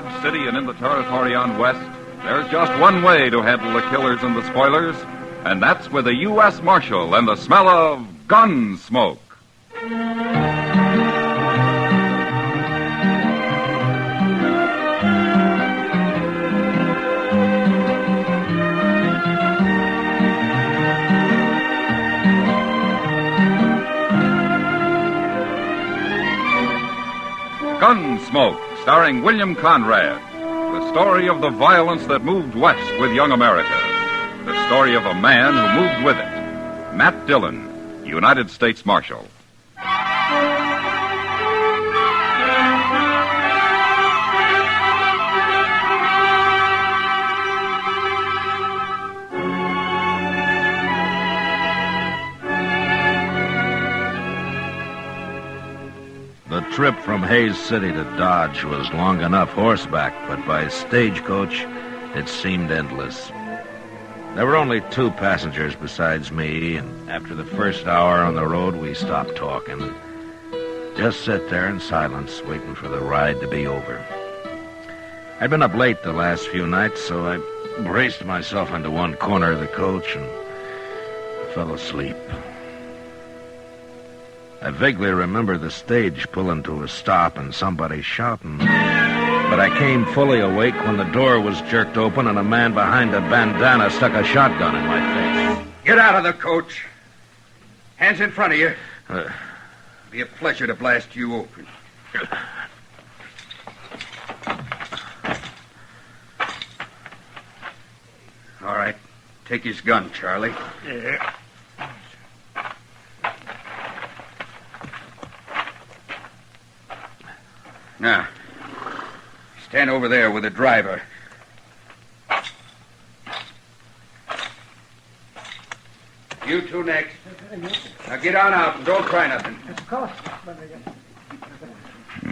Dodge City and in the territory on west, there's just one way to handle the killers and the spoilers, and that's with a U.S. Marshal and the smell of Gunsmoke. Gunsmoke, starring William Conrad. The story of the violence that moved west with young America. The story of a man who moved with it. Matt Dillon, United States Marshal. The trip from Hays City to Dodge was long enough horseback, but by stagecoach, it seemed endless. There were only 2 passengers besides me, and after the first hour on the road, we stopped talking and just sat there in silence, waiting for the ride to be over. I'd been up late the last few nights, so I braced myself into one corner of the coach and fell asleep. I vaguely remember the stage pulling to a stop and somebody shouting. But I came fully awake when the door was jerked open and a man behind a bandana stuck a shotgun in my face. Get out of the coach. Hands in front of you. It'll be a pleasure to blast you open. All right. Take his gun, Charlie. Yeah. Now, stand over there with the driver. You 2 next. Now get on out and don't try nothing.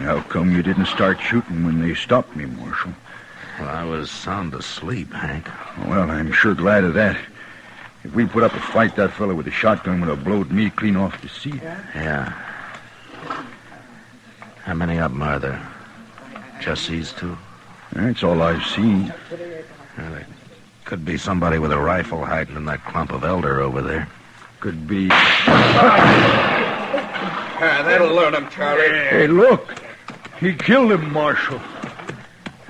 How come you didn't start shooting when they stopped me, Marshal? Well, I was sound asleep, Hank. Well, I'm sure glad of that. If we put up a fight, that fellow with the shotgun would have blowed me clean off the seat. Yeah. How many of them are there? Just these 2? That's all I've seen. Well, there could be somebody with a rifle hiding in that clump of elder over there. Could be... That'll learn him, Charlie. Hey, look. He killed him, Marshal.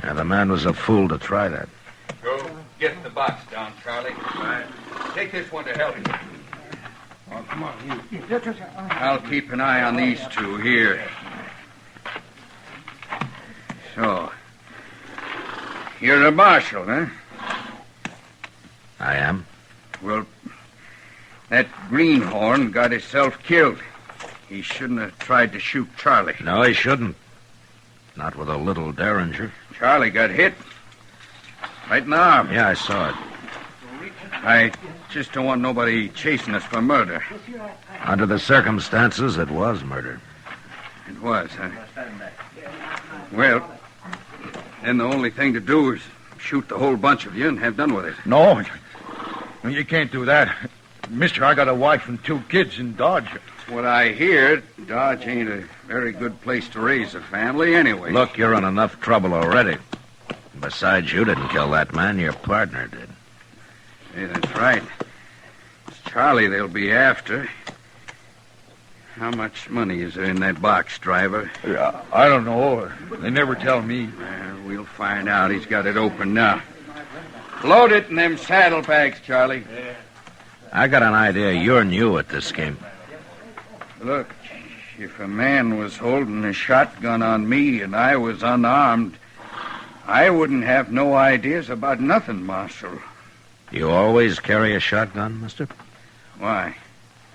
Yeah, the man was a fool to try that. Go get the box down, Charlie. Take this one to help you. Oh, come on, you. I'll keep an eye on these 2 here. So, you're a marshal, huh? I am? Well, that greenhorn got himself killed. He shouldn't have tried to shoot Charlie. No, he shouldn't. Not with a little derringer. Charlie got hit. Right in the arm. Yeah, I saw it. I just don't want nobody chasing us for murder. Under the circumstances, it was murder. It was, huh? Well, then the only thing to do is shoot the whole bunch of you and have done with it. No, you can't do that. Mister, I got a wife and 2 kids in Dodge. What I hear, Dodge ain't a very good place to raise a family anyway. Look, you're in enough trouble already. Besides, you didn't kill that man. Your partner did. Yeah, that's right. It's Charlie they'll be after. How much money is there in that box, driver? I don't know. They never tell me. We'll find out. He's got it open now. Load it in them saddlebags, Charlie. I got an idea you're new at this game. Look, if a man was holding a shotgun on me and I was unarmed, I wouldn't have no ideas about nothing, Marshal. You always carry a shotgun, mister? Why?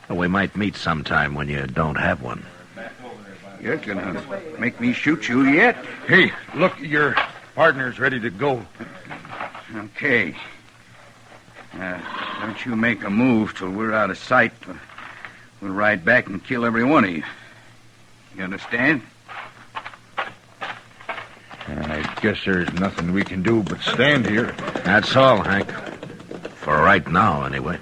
Well, we might meet sometime when you don't have one. You're gonna make me shoot you yet? Hey, look, your partner's ready to go. Okay. Don't you make a move till we're out of sight. We'll ride back and kill every one of you. You understand? I guess there's nothing we can do but stand here. That's all, Hank. For right now, anyway.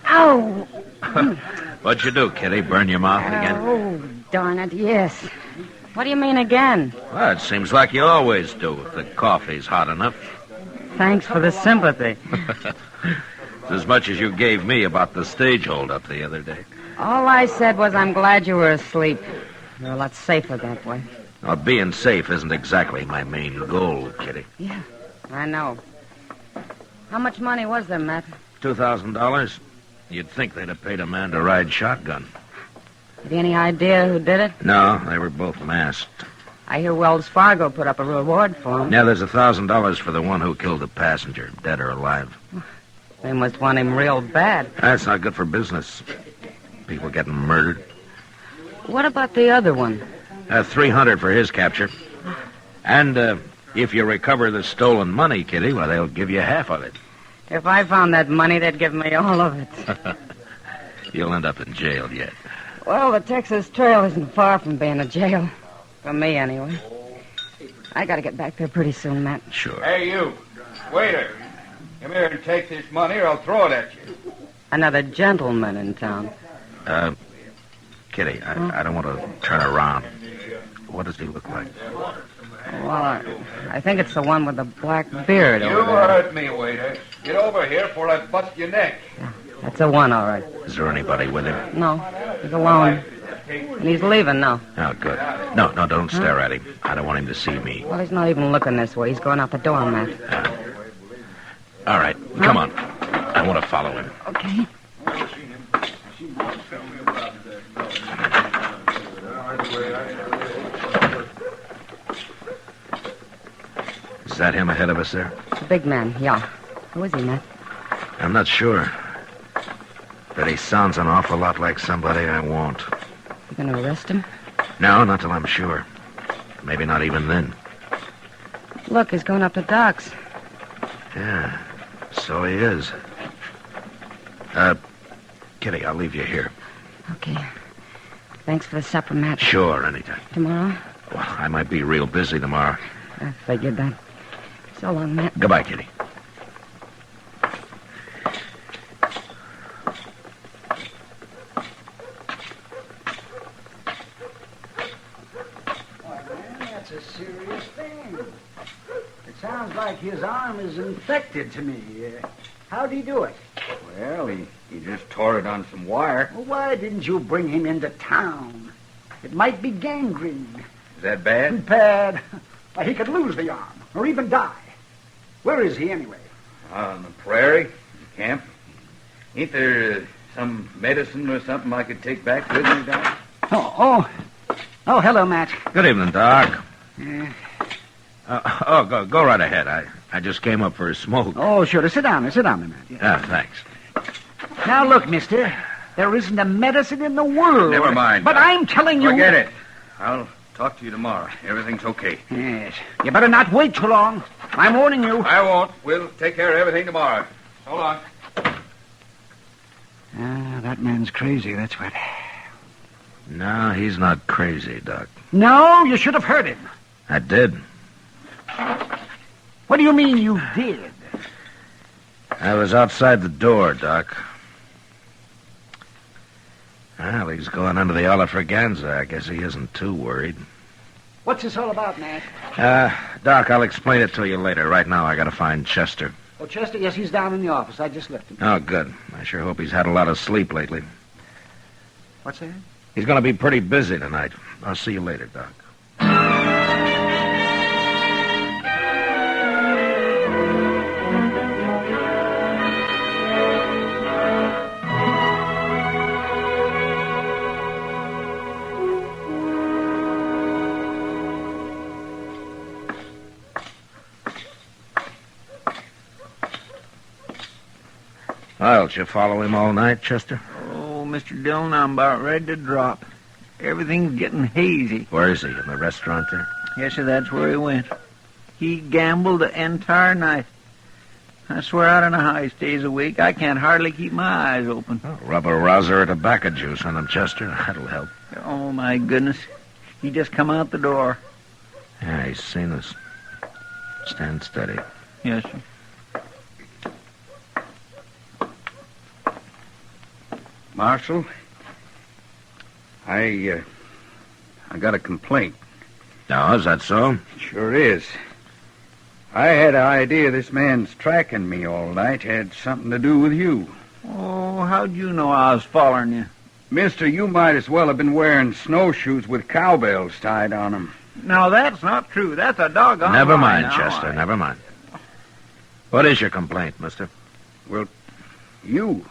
Ow! What'd you do, Kitty? Burn your mouth again? Oh, darn it, yes. What do you mean again? Well, it seems like you always do if the coffee's hot enough. Thanks for the sympathy. It's as much as you gave me about the stage holdup the other day. All I said was I'm glad you were asleep. You're a lot safer that way. Well, being safe isn't exactly my main goal, Kitty. Yeah, I know. How much money was there, Matt? $2,000? You'd think they'd have paid a man to ride shotgun. Have you any idea who did it? No, they were both masked. I hear Wells Fargo put up a reward for him. Yeah, there's $1,000 for the one who killed the passenger, dead or alive. They must want him real bad. That's not good for business. People getting murdered. What about the other one? $300 for his capture. And if you recover the stolen money, Kitty, well, they'll give you half of it. If I found that money, they'd give me all of it. You'll end up in jail yet. Well, the Texas Trail isn't far from being a jail. For me, anyway. I gotta get back there pretty soon, Matt. Sure. Hey, you. Waiter. Come here and take this money or I'll throw it at you. Another gentleman in town. Kitty, I don't want to turn around. What does he look like? Well, I think it's the one with the black beard You over there. heard me, waiter. Get over here before I bust your neck. That's the one, all right. Is there anybody with him? No, he's alone. And he's leaving now. Oh, good. No, don't stare at him. I don't want him to see me. Well, he's not even looking this way. He's going out the door, Matt. All right, come on. I want to follow him. Okay. Is that him ahead of us there? The big man, yeah. Who is he, Matt? I'm not sure. But he sounds an awful lot like somebody I want. You gonna arrest him? No, not till I'm sure. Maybe not even then. Look, he's going up the docks. Yeah, so he is. Kitty, I'll leave you here. Okay. Thanks for the supper, Matt. Sure, anytime. Tomorrow? Well, I might be real busy tomorrow. I figured that. So long, Matt. Goodbye, Kitty. That's a serious thing. It sounds like his arm is infected to me. How'd he do it? Well, he just tore it on some wire. Well, why didn't you bring him into town? It might be gangrene. Is that bad? Bad. Why, he could lose the arm, or even die. Where is he, anyway? On the prairie, in camp. Ain't there some medicine or something I could take back with me, Doc? Oh, hello, Matt. Good evening, Doc. Yeah. Go right ahead. I just came up for a smoke. Oh, sure. Sit down, Matt. Yeah. Thanks. Now, look, mister. There isn't a medicine in the world. Never mind, But Doc. I'm telling you... Forget it. I'll talk to you tomorrow. Everything's okay. Yes. You better not wait too long. I'm warning you. I won't. We'll take care of everything tomorrow. So long. That man's crazy, that's what. No, he's not crazy, Doc. No, you should have heard him. I did. What do you mean you did? I was outside the door, Doc. Well, he's going under the Olafraganza. I guess he isn't too worried. What's this all about, Matt? Doc, I'll explain it to you later. Right now, I gotta find Chester. Oh, Chester, yes, he's down in the office. I just left him. Oh, good. I sure hope he's had a lot of sleep lately. What's that? He's gonna be pretty busy tonight. I'll see you later, Doc. Well, did you follow him all night, Chester? Oh, Mr. Dillon, I'm about ready to drop. Everything's getting hazy. Where is he? In the restaurant there? Yes, sir, that's where he went. He gambled the entire night. I swear out on a high stays awake. I can't hardly keep my eyes open. Oh, rub a rouser or tobacco juice on him, Chester. That'll help. Oh, my goodness. He just come out the door. Yeah, he's seen us. Stand steady. Yes, sir. Marshal, I got a complaint. Now, is that so? Sure is. I had an idea this man's tracking me all night had something to do with you. Oh, how'd you know I was following you? Mister, you might as well have been wearing snowshoes with cowbells tied on them. No, that's not true. That's a doggone Never lie mind, now. Chester, never mind. What is your complaint, mister? Well, you.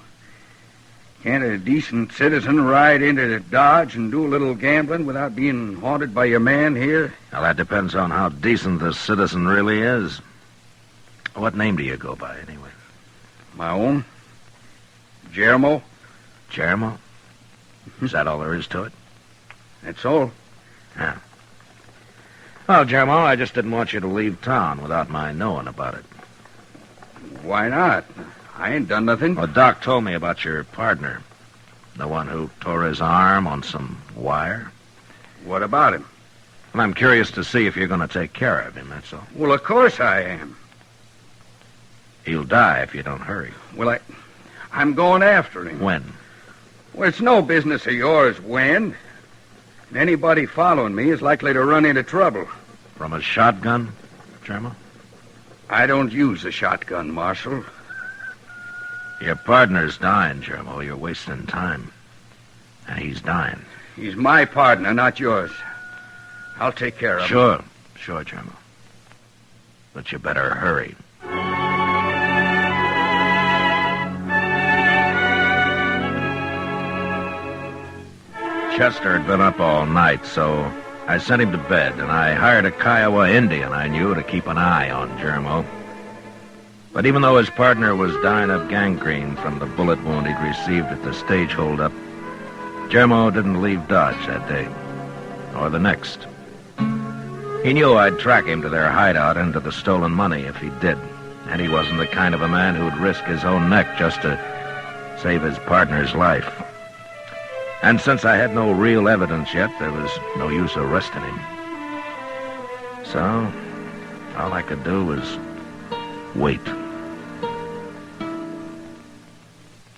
Can't a decent citizen ride into Dodge and do a little gambling without being haunted by your man here? Well, that depends on how decent the citizen really is. What name do you go by, anyway? My own? Jeremo? Jeremo? Is that all there is to it? That's all. Yeah. Well, Jeremo, I just didn't want you to leave town without my knowing about it. Why not? I ain't done nothing. Well, Doc told me about your partner. The one who tore his arm on some wire. What about him? And I'm curious to see if you're going to take care of him, that's all. Well, of course I am. He'll die if you don't hurry. Well, I'm going after him. When? Well, it's no business of yours when. Anybody following me is likely to run into trouble. From a shotgun, Jeremo? I don't use a shotgun, Marshal. Your partner's dying, Jeremo. You're wasting time. And he's dying. He's my partner, not yours. I'll take care of him. Sure, Jeremo. But you better hurry. Chester had been up all night, so I sent him to bed, and I hired a Kiowa Indian I knew to keep an eye on Jeremo. But even though his partner was dying of gangrene from the bullet wound he'd received at the stage holdup, Jeremo didn't leave Dodge that day, or the next. He knew I'd track him to their hideout and to the stolen money if he did, and he wasn't the kind of a man who'd risk his own neck just to save his partner's life. And since I had no real evidence yet, there was no use arresting him. So, all I could do was wait.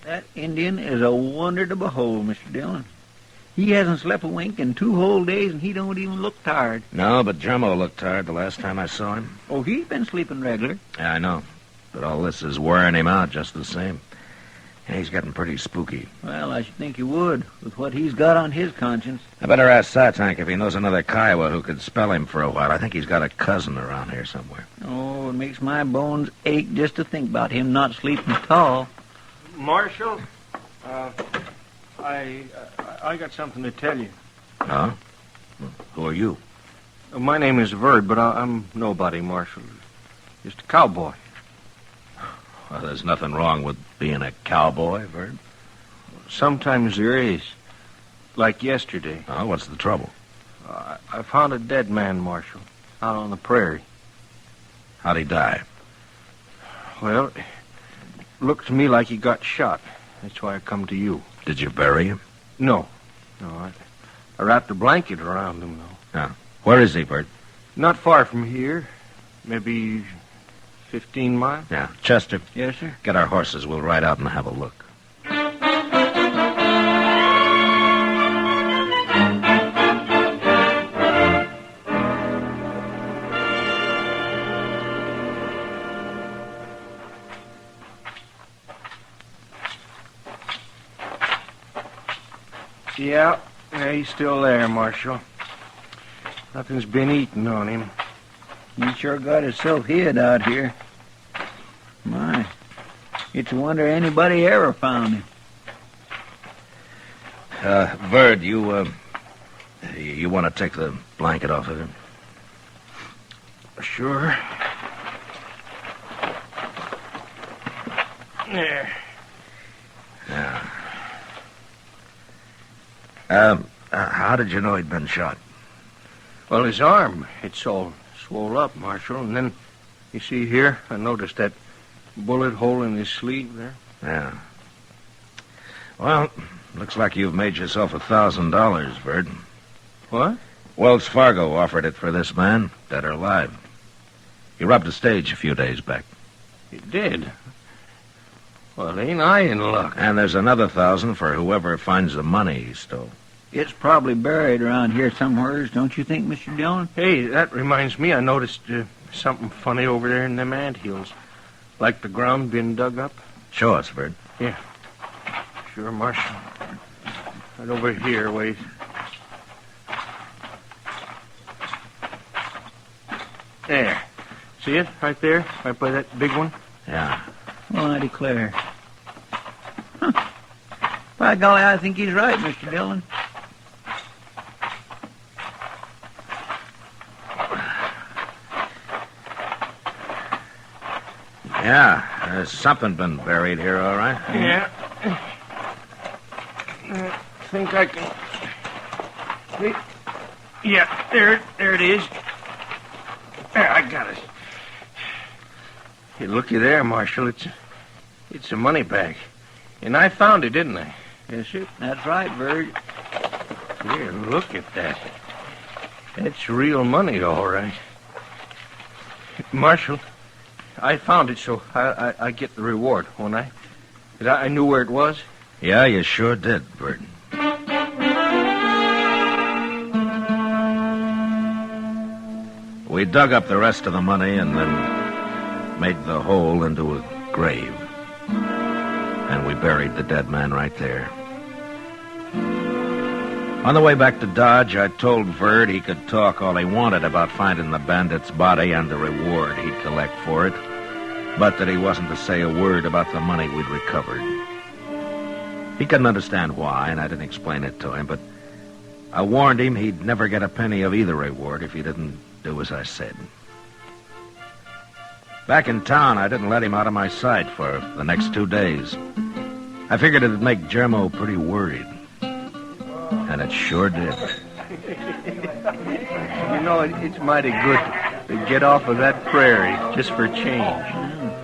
That Indian is a wonder to behold, Mr. Dillon. He hasn't slept a wink in 2 whole days, and he don't even look tired. No, but Jeremo looked tired the last time I saw him. Oh, he's been sleeping regular. Yeah, I know. But all this is wearing him out just the same. And he's getting pretty spooky. Well, I should think he would, with what he's got on his conscience. I better ask Satank if he knows another Kiowa who could spell him for a while. I think he's got a cousin around here somewhere. Oh, it makes my bones ache just to think about him not sleeping tall. Marshal, I got something to tell you. Huh? Who are you? My name is Verd, but I'm nobody, Marshal. Just a cowboy. Well, there's nothing wrong with being a cowboy, Verd. Sometimes there is. Like yesterday. Oh, what's the trouble? I found a dead man, Marshal, out on the prairie. How'd he die? Well, it looked to me like he got shot. That's why I come to you. Did you bury him? No, I wrapped a blanket around him, though. Yeah. Where is he, Verd? Not far from here. Maybe 15 miles. Yeah. Chester, Yes, sir? get our horses. We'll ride out and have a look. Yeah, he's still there, Marshal. Nothing's been eaten on him. He sure got himself hid out here. My, it's a wonder anybody ever found him. Verd, you want to take the blanket off of him? Sure. There. Yeah. How did you know he'd been shot? Well, his arm, it's all swole up, Marshal. And then, you see here, I noticed that bullet hole in his sleeve there. Yeah. Well, looks like you've made yourself $1,000, Verd. What? Wells Fargo offered it for this man, dead or alive. He robbed a stage a few days back. It did? Well, ain't I in luck? And there's another 1,000 for whoever finds the money he stole. It's probably buried around here somewheres, don't you think, Mr. Dillon? Hey, that reminds me, I noticed something funny over there in them anthills. Like the ground been dug up. Show us, Verd. Yeah. Sure, Marshal. Right over here, wait. There. See it? Right there? Right by that big one? Yeah. Well, I declare. Huh. By golly, I think he's right, Mr. Dillon. Yeah, there's something been buried here, all right. Yeah. I think I can... See? Yeah, there it is. There, I got it. Hey, looky there, Marshal. It's a money bag. And I found it, didn't I? Yes, sir. That's right, Verd. Here, look at that. That's real money, all right. Marshal, I found it, so I get the reward, won't I? 'Cause I knew where it was. Yeah, you sure did, Verd. We dug up the rest of the money and then made the hole into a grave. And we buried the dead man right there. On the way back to Dodge, I told Verd he could talk all he wanted about finding the bandit's body and the reward he'd collect for it, but that he wasn't to say a word about the money we'd recovered. He couldn't understand why, and I didn't explain it to him, but I warned him he'd never get a penny of either reward if he didn't do as I said. Back in town, I didn't let him out of my sight for the next 2 days. I figured it'd make Jermo pretty worried. And it sure did. You know, it's mighty good to get off of that prairie just for change.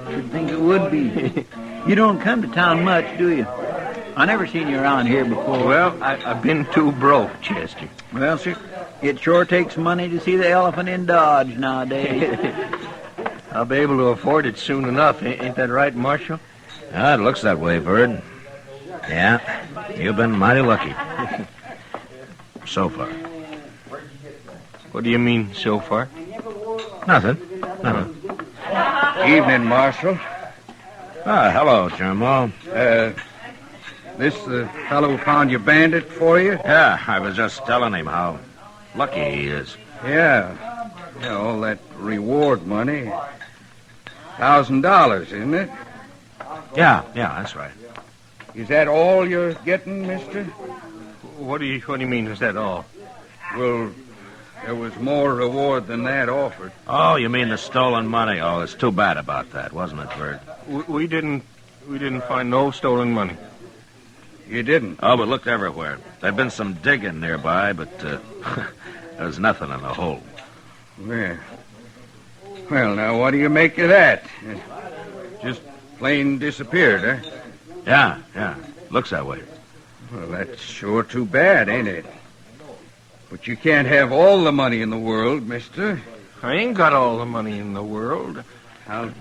Should think it would be. You don't come to town much, do you? I never seen you around here before. Well, I've been too broke, Chester. Well, sir, it sure takes money to see the elephant in Dodge nowadays. I'll be able to afford it soon enough. Ain't that right, Marshal? Ah, it looks that way, Verd. Yeah, you've been mighty lucky. So far. What do you mean, so far? Nothing. Evening, Marshal. Ah, hello, Jermo. This the fellow who found your bandit for you? Yeah, I was just telling him how lucky he is. Yeah, all that reward money. $1,000, isn't it? Yeah, that's right. Is that all you're getting, mister? What do you mean, is that all? Well, there was more reward than that offered. Oh, you mean the stolen money? Oh, it's too bad about that, wasn't it, Verd? We didn't find no stolen money. You didn't? Oh, but looked everywhere. There'd been some digging nearby, but there was nothing in the hole. Well, now, what do you make of that? Just plain disappeared, huh? Yeah. Looks that way. Well, that's sure too bad, ain't it? But you can't have all the money in the world, mister. I ain't got all the money in the world. I'll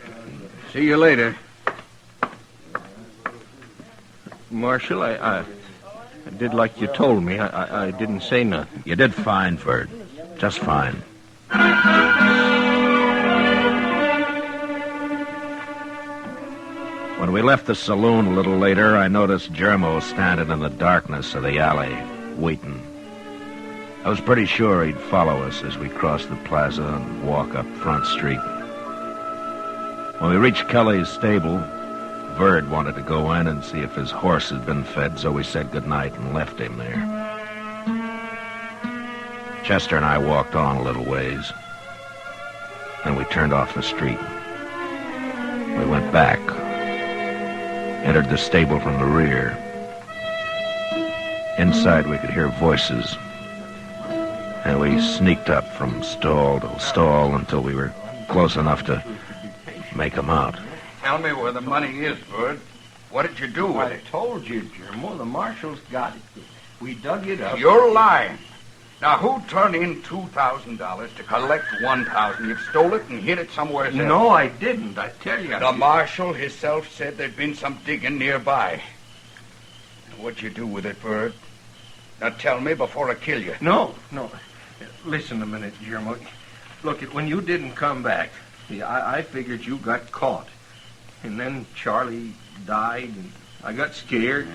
see you later. Marshal, I did like you told me. I didn't say nothing. You did fine, Verd. Just fine. When we left the saloon a little later, I noticed Jermo standing in the darkness of the alley, waiting. I was pretty sure he'd follow us as we crossed the plaza and walk up Front Street. When we reached Kelly's stable, Verd wanted to go in and see if his horse had been fed, so we said goodnight and left him there. Chester and I walked on a little ways. Then we turned off the street. We went back, entered the stable from the rear. Inside we could hear voices, and we sneaked up from stall to stall until we were close enough to make them out. Tell me where the money is, Bud. What did you do with I it? told you, Jermo. The marshal's got it. We dug it up. You're lying. Now, who turned in $2,000 to collect $1,000? You've stole it and hid it somewhere else. No, I didn't. I tell you. The marshal himself said there'd been some digging nearby. What'd you do with it, Bird? Now tell me before I kill you. No. Listen a minute, Jermo. Look, when you didn't come back, I figured you got caught. And then Charlie died, and I got scared.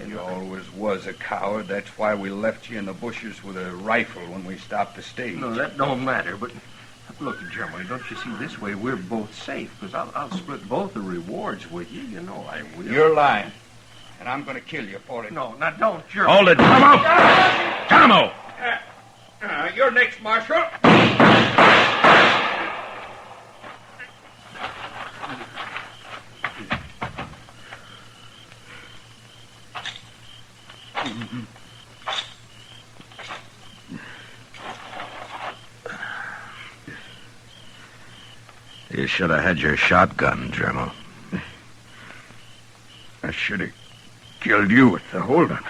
You always was a coward. That's why we left you in the bushes with a rifle when we stopped the stage. No, that don't matter, but look, Jeremy, don't you see, this way we're both safe, because I'll split both the rewards with you. You know I will. You're lying, and I'm going to kill you for it. No, now don't, Jeremy. Hold it, Geronimo! Geronimo! You're next, Marshal. You should have had your shotgun, Germo. I should have killed you with the holdup.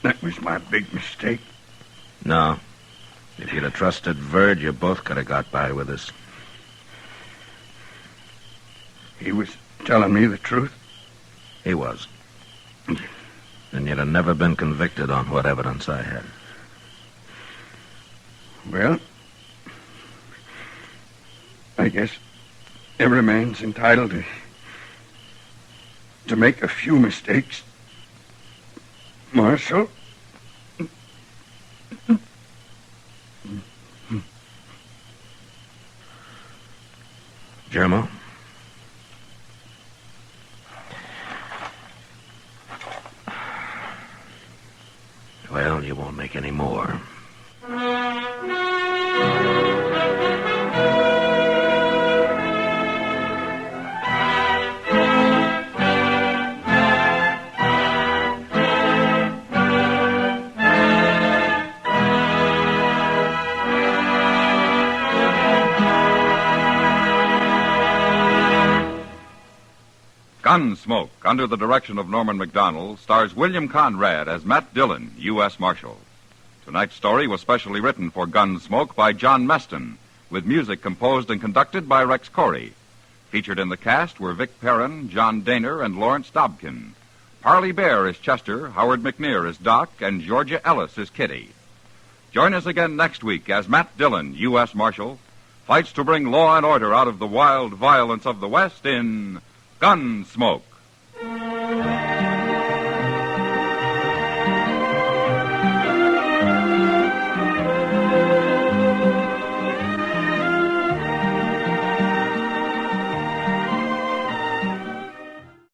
That was my big mistake. No. If you'd have trusted Verd, you both could have got by with us. He was telling me the truth? He was. And you'd have never been convicted on what evidence I had. Well, I guess every man's entitled to make a few mistakes. Marshal? Germo? Well, you won't make any more. Gunsmoke, under the direction of Norman Macdonald, stars William Conrad as Matt Dillon, U.S. Marshal. Tonight's story was specially written for Gunsmoke by John Meston, with music composed and conducted by Rex Corey. Featured in the cast were Vic Perrin, John Daner, and Lawrence Dobkin. Parley Bear is Chester, Howard McNear is Doc, and Georgia Ellis is Kitty. Join us again next week as Matt Dillon, U.S. Marshal, fights to bring law and order out of the wild violence of the West in Gunsmoke.